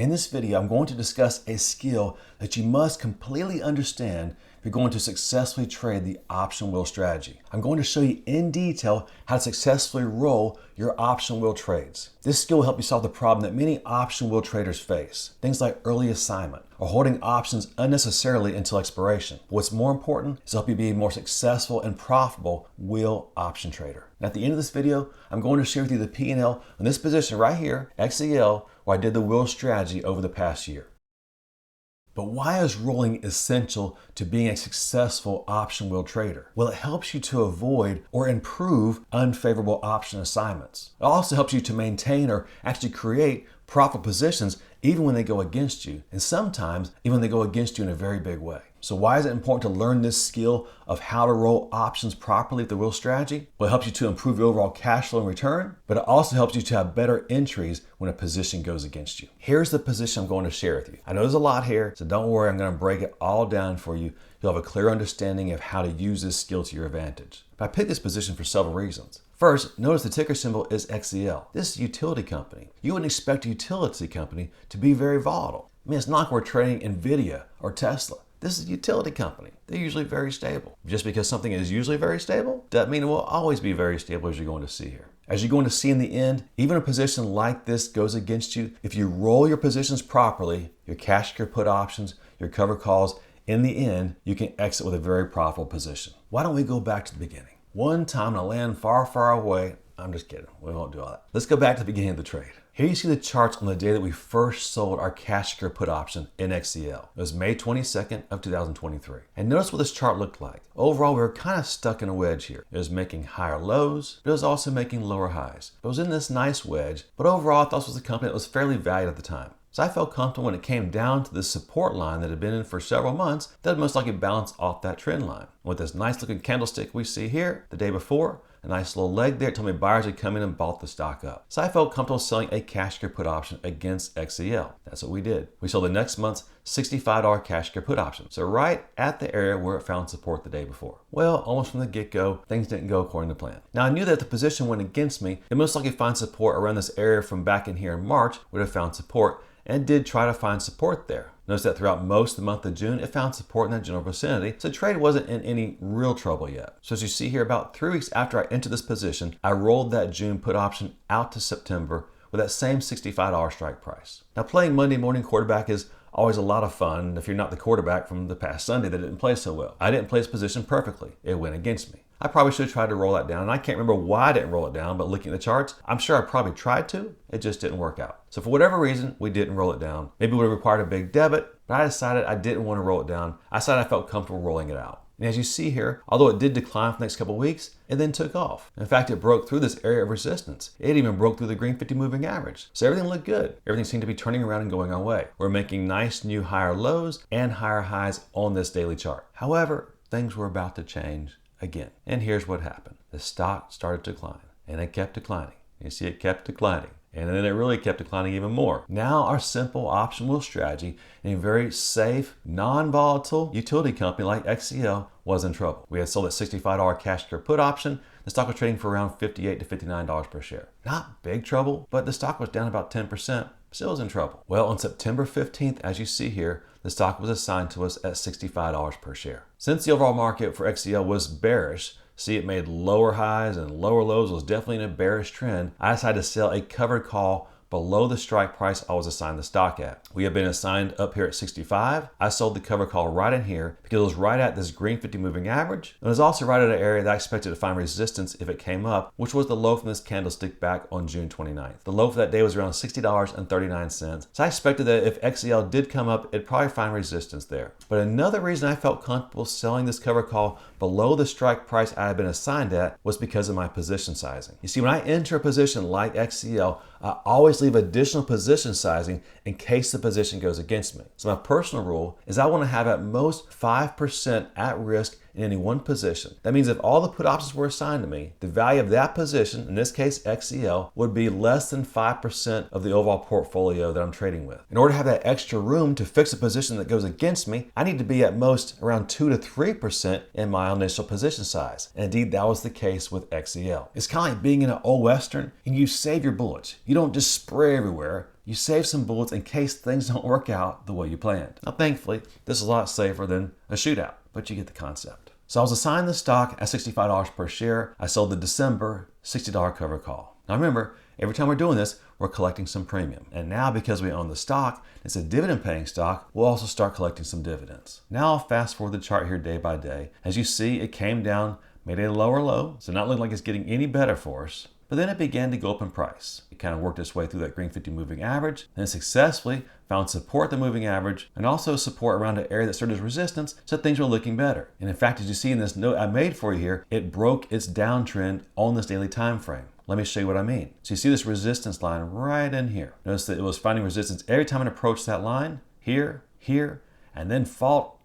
In this video, I'm going to discuss a skill that you must completely understand if you're going to successfully trade the option wheel strategy. I'm going to show you in detail how to successfully roll your option wheel trades. This skill will help you solve the problem that many option wheel traders face. Things like early assignment or holding options unnecessarily until expiration. But what's more important is to help you be a more successful and profitable wheel option trader. And at the end of this video, I'm going to share with you the P&L on this position right here, XEL, where I did the wheel strategy over the past year. But why is rolling essential to being a successful option wheel trader? Well, it helps you to avoid or improve unfavorable option assignments. It also helps you to maintain or actually create profit positions even when they go against you, and sometimes even when they go against you in a very big way. So why is it important to learn this skill of how to roll options properly with the wheel strategy? Well, it helps you to improve your overall cash flow and return, but it also helps you to have better entries when a position goes against you. Here's the position I'm going to share with you. I know there's a lot here, so don't worry, I'm going to break it all down for you. You'll have a clear understanding of how to use this skill to your advantage. But I picked this position for several reasons. First, notice the ticker symbol is XEL. This is a utility company. You wouldn't expect a utility company to be very volatile. I mean, it's not like we're trading Nvidia or Tesla. This is a utility company. They're usually very stable. Just because something is usually very stable, doesn't mean it will always be very stable, as you're going to see here. As you're going to see in the end, even a position like this goes against you. If you roll your positions properly, your cash, your put options, your cover calls, in the end, you can exit with a very profitable position. Why don't we go back to the beginning? One time in a land far, far away. I'm just kidding. We won't do all that. Let's go back to the beginning of the trade. Here you see the charts on the day that we first sold our cash secure put option in XEL. It was May 22nd of 2023. And notice what this chart looked like. Overall, we were kind of stuck in a wedge here. It was making higher lows, but it was also making lower highs. It was in this nice wedge, but overall, I thought this was a company that was fairly valued at the time. So I felt comfortable when it came down to this support line that had been in for several months, that would most likely bounce off that trend line. With this nice looking candlestick we see here the day before, a nice little leg there, it told me buyers had come in and bought the stock up. So I felt comfortable selling a cash secure put option against XEL. That's what we did. We sold the next month's $65 cash secure put option. So right at the area where it found support the day before. Well, almost from the get-go, things didn't go according to plan. Now I knew that if the position went against me, it most likely find support around this area from back in here in March, would have found support, and did try to find support there. Notice that throughout most of the month of June, it found support in that general vicinity, so the trade wasn't in any real trouble yet. So as you see here, about 3 weeks after I entered this position, I rolled that June put option out to September with that same $65 strike price. Now playing Monday morning quarterback is always a lot of fun if you're not the quarterback from the past Sunday that didn't play so well. I didn't play this position perfectly. It went against me. I probably should have tried to roll that down, and I can't remember why I didn't roll it down, but looking at the charts, I'm sure I probably tried to. It just didn't work out. So for whatever reason, we didn't roll it down. Maybe it would have required a big debit, but I decided I didn't want to roll it down. I decided I felt comfortable rolling it out. And as you see here, although it did decline for the next couple of weeks, it then took off. In fact, it broke through this area of resistance. It even broke through the green 50 moving average. So everything looked good. Everything seemed to be turning around and going our way. We're making nice new higher lows and higher highs on this daily chart. However, things were about to change again. And here's what happened. The stock started to decline, and it kept declining. You see, it kept declining. And then it really kept declining even more. Now our simple option wheel strategy in a very safe, non-volatile utility company like XEL was in trouble. We had sold that $65 cash secure put option. The stock was trading for around $58 to $59 per share. Not big trouble, but the stock was down about 10%. Still was in trouble. Well, on September 15th, as you see here, the stock was assigned to us at $65 per share. Since the overall market for XEL was bearish, see, it made lower highs and lower lows, was definitely in a bearish trend, I decided to sell a covered call below the strike price I was assigned the stock at. We have been assigned up here at 65. I sold the cover call right in here because it was right at this green 50 moving average. And it was also right at an area that I expected to find resistance if it came up, which was the low from this candlestick back on June 29th. The low for that day was around $60.39. So I expected that if XEL did come up, it'd probably find resistance there. But another reason I felt comfortable selling this cover call below the strike price I had been assigned at was because of my position sizing. You see, when I enter a position like XEL, I always leave additional position sizing in case the position goes against me. So my personal rule is I want to have at most 5% at risk in any one position. That means if all the put options were assigned to me, the value of that position, in this case XEL, would be less than 5% of the overall portfolio that I'm trading with. In order to have that extra room to fix a position that goes against me, I need to be at most around 2 to 3% in my initial position size. And indeed, that was the case with XEL. It's kind of like being in an old Western and you save your bullets. You don't just spray everywhere. You save some bullets in case things don't work out the way you planned. Now, thankfully, this is a lot safer than a shootout, but you get the concept. So I was assigned the stock at $65 per share. I sold the December $60 cover call. Now remember, every time we're doing this, we're collecting some premium. And now because we own the stock, it's a dividend paying stock, we'll also start collecting some dividends. Now I'll fast forward the chart here day by day. As you see, it came down, made a lower low, so not looking like it's getting any better for us. But then it began to go up in price. It kind of worked its way through that green 50 moving average, and it successfully found support the moving average and also support around an area that served as resistance, so things were looking better. And in fact, as you see in this note I made for you here, it broke its downtrend on this daily time frame. Let me show you what I mean. So you see this resistance line right in here. Notice that it was finding resistance every time it approached that line, here, and then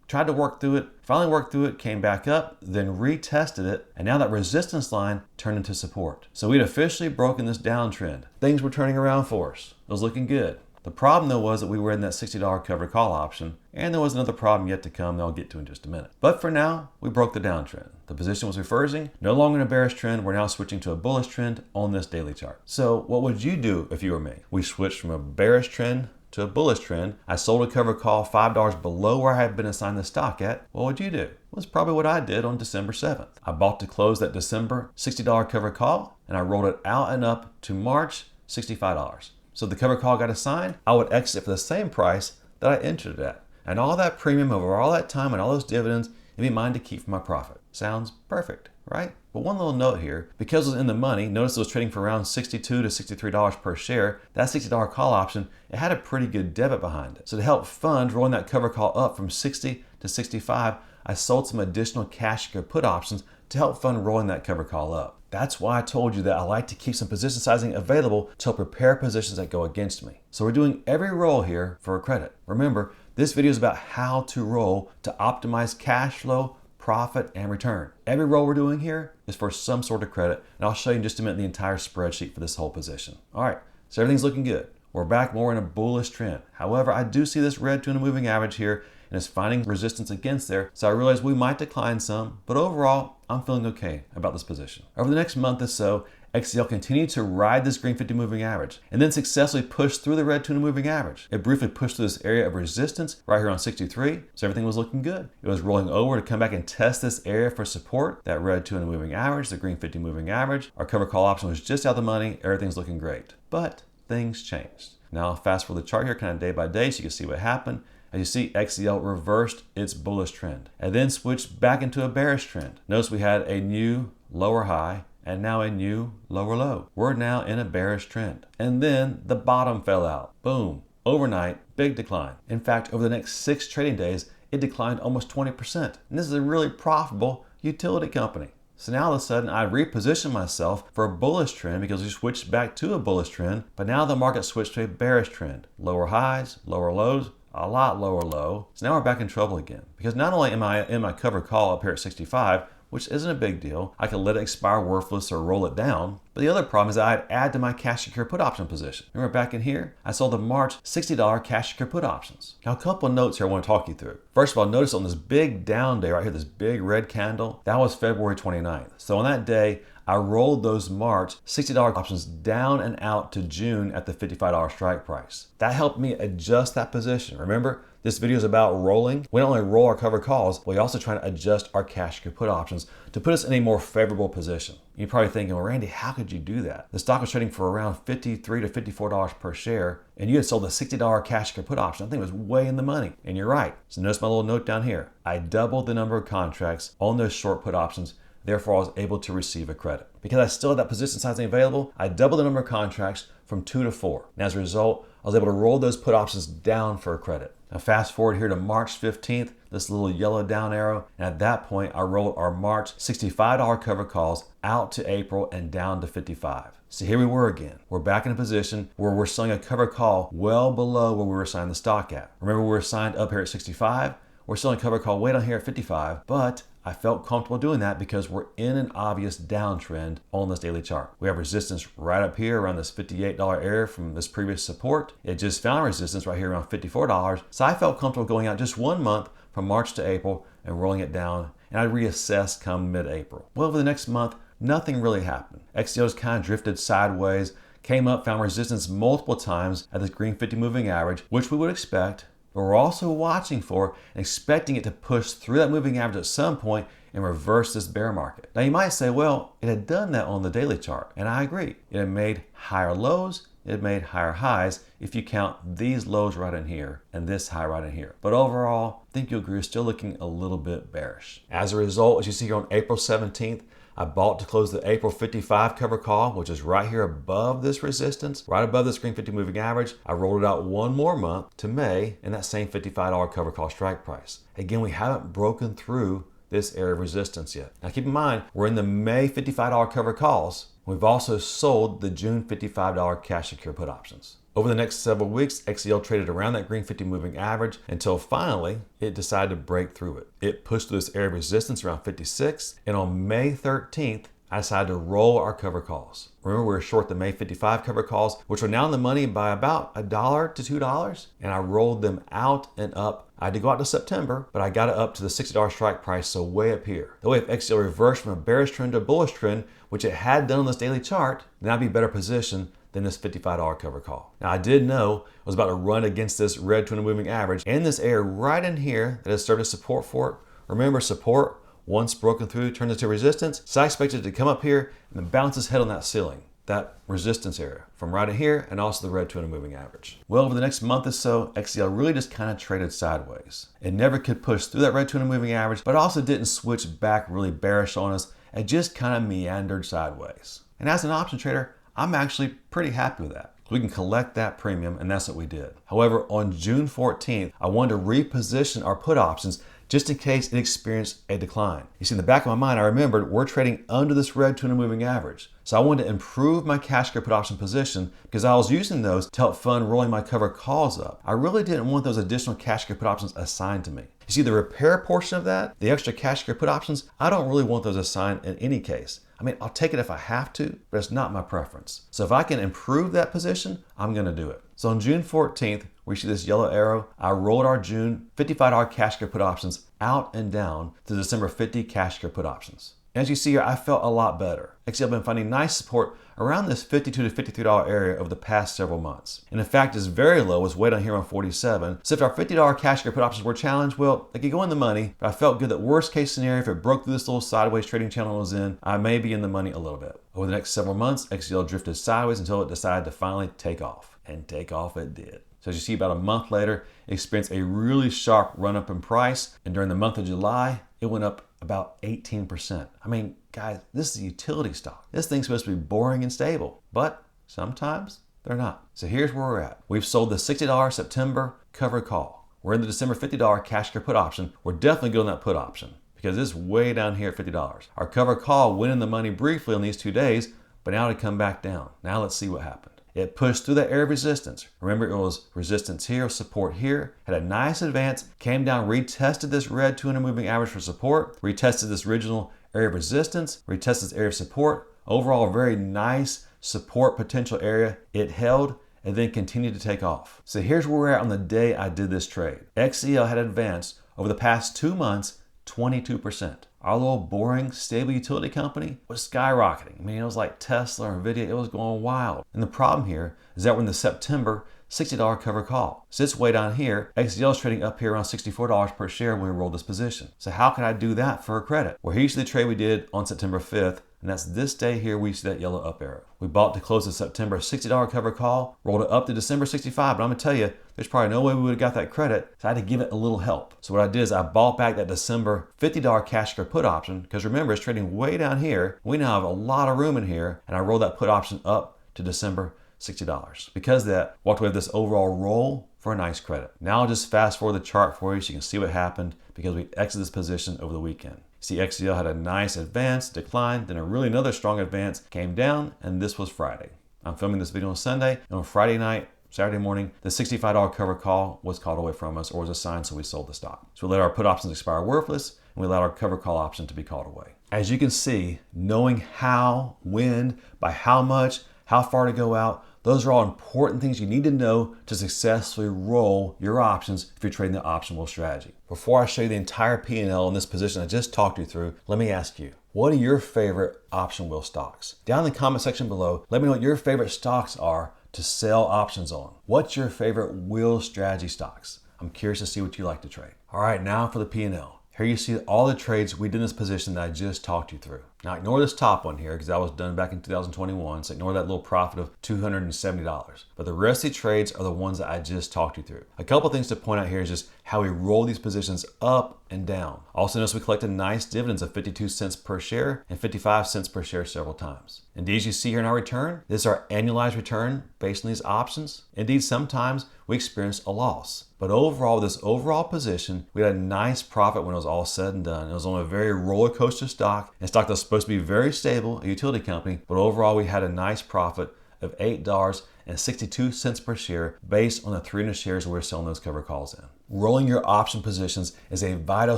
tried to work through it, finally worked through it, came back up, then retested it, and now that resistance line turned into support. So we'd officially broken this downtrend. Things were turning around for us. It was looking good. The problem though was that we were in that $60 covered call option, and there was another problem yet to come that I'll get to in just a minute. But for now, we broke the downtrend. The position was reversing, no longer in a bearish trend, we're now switching to a bullish trend on this daily chart. So what would you do if you were me? We switched from a bearish trend to a bullish trend. I sold a cover call $5 below where I had been assigned the stock at. What would you do? Well, that's probably what I did on December 7th. I bought to close that December $60 cover call, and I rolled it out and up to March $65. So the cover call got assigned, I would exit for the same price that I entered it at. And all that premium over all that time and all those dividends, it'd be mine to keep for my profit. Sounds perfect, right? But one little note here, because it was in the money, notice it was trading for around $62 to $63 per share. That $60 call option, it had a pretty good debit behind it. So to help fund rolling that cover call up from 60 to 65, I sold some additional cash secured put options to help fund rolling that cover call up. That's why I told you that I like to keep some position sizing available to help prepare positions that go against me. So we're doing every roll here for a credit. Remember, this video is about how to roll to optimize cash flow, profit, and return. Every roll we're doing here is for some sort of credit, and I'll show you in just a minute the entire spreadsheet for this whole position. All right, so everything's looking good. We're back more in a bullish trend. However, I do see this red 200 moving average here, and it's finding resistance against there, so I realize we might decline some, but overall, I'm feeling okay about this position. Over the next month or so, XEL continued to ride this green 50 moving average and then successfully pushed through the red 200 moving average. It briefly pushed through this area of resistance right here on 63, so everything was looking good. It was rolling over to come back and test this area for support, that red 200 moving average, the green 50 moving average. Our cover call option was just out of the money, everything's looking great. But things changed. Now I'll fast forward the chart here kind of day by day so you can see what happened. As you see, XEL reversed its bullish trend and then switched back into a bearish trend. Notice we had a new lower high and now a new lower low. We're now in a bearish trend. And then the bottom fell out. Boom. Overnight, big decline. In fact, over the next 6 trading days, it declined almost 20%. And this is a really profitable utility company. So now all of a sudden I repositioned myself for a bullish trend because we switched back to a bullish trend, but now the market switched to a bearish trend. Lower highs, lower lows, a lot lower low. So now we're back in trouble again because not only am I in my cover call up here at 65, which isn't a big deal. I could let it expire worthless or roll it down. But the other problem is that I'd add to my cash secure put option position. Remember back in here, I sold the March $60 cash secure put options. Now a couple of notes here I want to talk you through. First of all, notice on this big down day right here, this big red candle, that was February 29th. So on that day, I rolled those March $60 options down and out to June at the $55 strike price. That helped me adjust that position. Remember, this video is about rolling. We don't only roll our cover calls, we also try to adjust our cash secure put options to put us in a more favorable position. You're probably thinking, well, Randy, how could you do that? The stock was trading for around $53 to $54 per share, and you had sold a $60 cash secure put option. I think it was way in the money, and you're right. So notice my little note down here. I doubled the number of contracts on those short put options. Therefore, I was able to receive a credit. Because I still had that position sizing available, I doubled the number of contracts from 2 to 4. And as a result, I was able to roll those put options down for a credit. Now fast forward here to March 15th, this little yellow down arrow, and at that point, I rolled our March $65 cover calls out to April and down to 55. So here we were again. We're back in a position where we're selling a cover call well below where we were assigned the stock at. Remember, we were assigned up here at 65. We're selling cover call way down here at 55, but I felt comfortable doing that because we're in an obvious downtrend on this daily chart. We have resistance right up here around this $58 area from this previous support. It just found resistance right here around $54. So I felt comfortable going out just 1 month from March to April and rolling it down, and I reassessed come mid-April. Well, over the next month, nothing really happened. XEL's kind of drifted sideways, Came up, found resistance multiple times at this green 50 moving average, which we would expect, but we're also watching for and expecting it to push through that moving average at some point and reverse this bear market. Now you might say, well, it had done that on the daily chart, and I agree. It had made higher lows, it had made higher highs if you count these lows right in here and this high right in here. But overall, I think you'll agree, it's still looking a little bit bearish. As a result, as you see here on April 17th, I bought to close the April 55 cover call, which is right here above this resistance, right above this green 50 moving average. I rolled it out one more month to May in that same $55 cover call strike price. Again, we haven't broken through this area of resistance yet. Now keep in mind, we're in the May $55 cover calls. We've also sold the June $55 cash secure put options. Over the next several weeks, XEL traded around that green 50 moving average until finally it decided to break through it. It pushed through this area of resistance around 56, and on May 13th, I decided to roll our cover calls. Remember, we were short the May 55 cover calls, which are now in the money by about $1 to $2, and I rolled them out and up. I had to go out to September, but I got it up to the $60 strike price, so way up here. The way if XEL reversed from a bearish trend to a bullish trend, which it had done on this daily chart, then I'd be better positioned than this $55 cover call. Now I did know I was about to run against this red 200 moving average and this area right in here that has served as support for it. Remember, support once broken through turns into resistance. So I expected it to come up here and then bounce its head on that ceiling, that resistance area from right in here and also the red 200 moving average. Well, over the next month or so, XEL really just kind of traded sideways. It never could push through that red 200 moving average, but also didn't switch back really bearish on us. It just kind of meandered sideways. And as an option trader, I'm actually pretty happy with that. We can collect that premium, and that's what we did. However, on June 14th, I wanted to reposition our put options just in case it experienced a decline. You see, in the back of my mind, I remembered we're trading under this red 200 moving average. So I wanted to improve my cash secure put option position because I was using those to help fund rolling my cover calls up. I really didn't want those additional cash secure put options assigned to me. You see, the repair portion of that, the extra cash secure put options, I don't really want those assigned in any case. I mean, I'll take it if I have to, but it's not my preference. So if I can improve that position, I'm gonna do it. So on June 14th, we see this yellow arrow. I rolled our June $55 cash secure put options out and down to December 50 cash secure put options. As you see here, I felt a lot better. XEL been finding nice support around this $52 to $53 area over the past several months. And in fact, it's very low, was way down here on 47. So if our $50 cash secure put options were challenged, well, they could go in the money, but I felt good that worst case scenario, if it broke through this little sideways trading channel it was in, I may be in the money a little bit. Over the next several months, XEL drifted sideways until it decided to finally take off. And take off it did. So as you see, about a month later, it experienced a really sharp run up in price. And during the month of July, it went up about 18%. I mean, guys, this is a utility stock. This thing's supposed to be boring and stable, but sometimes they're not. So here's where we're at. We've sold the $60 September cover call. We're in the December $50 cash secure put option. We're definitely good on that put option because it's way down here at $50. Our cover call went in the money briefly on these 2 days, but now it come back down. Now let's see what happened. It pushed through that area of resistance. Remember, it was resistance here, support here, had a nice advance, came down, retested this red 200 moving average for support, retested this original area of resistance, retested this area of support. Overall, a very nice support potential area. It held and then continued to take off. So here's where we're at on the day I did this trade. XEL had advanced over the past 2 months, 22%. Our little boring, stable utility company was skyrocketing. I mean, it was like Tesla or Nvidia, it was going wild. And the problem here is that we're in the September $60 cover call. So it's way down here. XEL is trading up here around $64 per share when we rolled this position. So how can I do that for a credit? Well, here's the trade we did on September 5th. And that's this day here, we see that yellow up arrow. We bought to close the September $60 cover call, rolled it up to December 65, but I'm gonna tell you, there's probably no way we would have got that credit, so I had to give it a little help. So what I did is I bought back that December $50 cash secure put option, because remember, it's trading way down here. We now have a lot of room in here, and I rolled that put option up to December $60. Because of that, walked away with this overall roll for a nice credit. Now I'll just fast forward the chart for you so you can see what happened because we exited this position over the weekend. See, XEL had a nice advance, decline, then another strong advance, came down, and this was Friday. I'm filming this video on Sunday, and on Friday night, Saturday morning, the $65 cover call was called away from us or was assigned, so we sold the stock. So we let our put options expire worthless, and we allowed our cover call option to be called away. As you can see, knowing how, when, by how much, how far to go out, Those are all important things you need to know to successfully roll your options if you're trading the option wheel strategy. Before I show you the entire P&L in this position I just talked you through, let me ask you, what are your favorite option wheel stocks? Down in the comment section below, let me know what your favorite stocks are to sell options on. What's your favorite wheel strategy stocks? I'm curious to see what you like to trade. All right, now for the P&L. Here you see all the trades we did in this position that I just talked you through. Now ignore this top one here because that was done back in 2021, so ignore that little profit of $270. But the rest of the trades are the ones that I just talked you through. A couple things to point out here is just how we roll these positions up and down. Also notice we collected nice dividends of 52 cents per share and 55 cents per share several times. Indeed, as you see here in our return, this is our annualized return based on these options. Indeed, sometimes we experienced a loss. But overall, this overall position, we had a nice profit when it was all said and done. It was on a very roller coaster stock, and stock that was supposed to be very stable, a utility company, but overall we had a nice profit of $8.62 per share based on the 300 shares we're selling those cover calls in. Rolling your option positions is a vital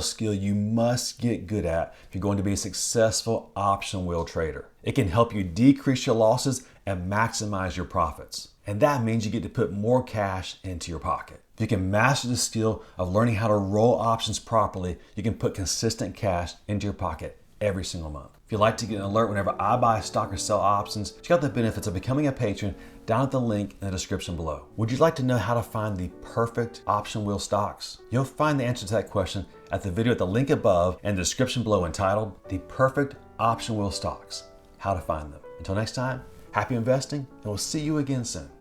skill you must get good at if you're going to be a successful option wheel trader. It can help you decrease your losses and maximize your profits. And that means you get to put more cash into your pocket. If you can master the skill of learning how to roll options properly, you can put consistent cash into your pocket every single month. If you'd like to get an alert whenever I buy a stock or sell options, check out the benefits of becoming a patron down at the link in the description below. Would you like to know how to find the perfect option wheel stocks? You'll find the answer to that question at the video at the link above and the description below entitled The Perfect Option Wheel Stocks, How to Find Them. Until next time, happy investing, and we'll see you again soon.